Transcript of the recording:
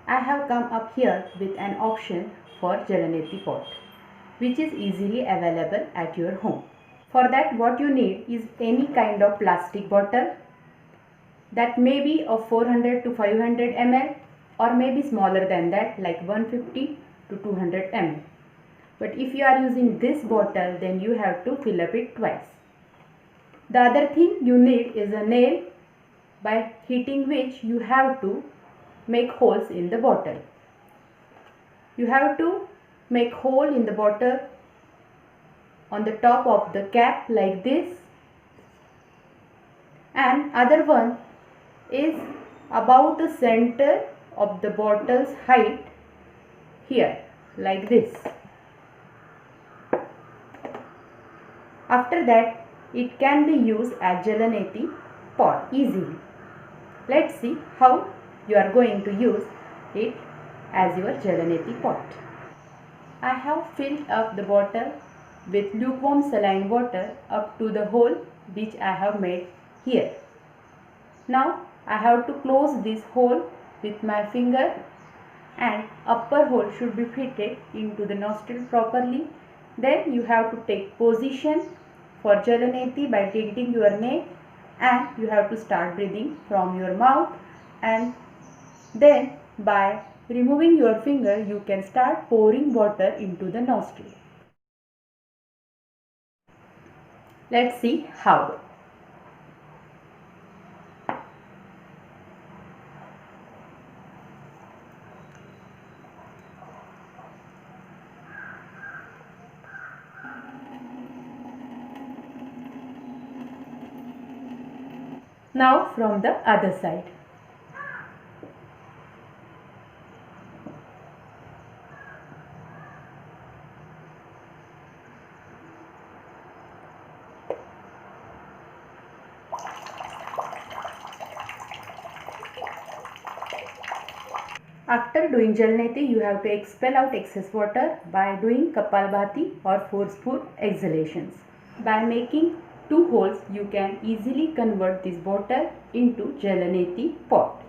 I have come up here with an option for Jalneti Pot, which is easily available at your home. For that, what you need is any kind of plastic bottle that may be of 400 to 500 ml or maybe smaller than that, like 150 to 200 ml. But if you are using this bottle, then you have to fill up it twice. The other thing you need is a nail, by hitting which you have to make holes in the bottle. You have to make hole in the bottle on the top of the cap like this, and other one is about the center of the bottle's height here like this. After that, it can be used as Jalneti pot easily. Let's see how you are going to use it as your Jalneti pot. I have filled up the bottle with lukewarm saline water up to the hole which I have made here. Now I have to close this hole with my finger, and upper hole should be fitted into the nostril properly. Then you have to take position for Jalneti by tilting your neck, and you have to start breathing from your mouth, and then by removing your finger you can start pouring water into the nostril. Let's see how. Now from the other side. After doing Jalneti, you have to expel out excess water by doing Kapalbhati or forceful exhalations. By making 2 holes, you can easily convert this bottle into Jalneti pot.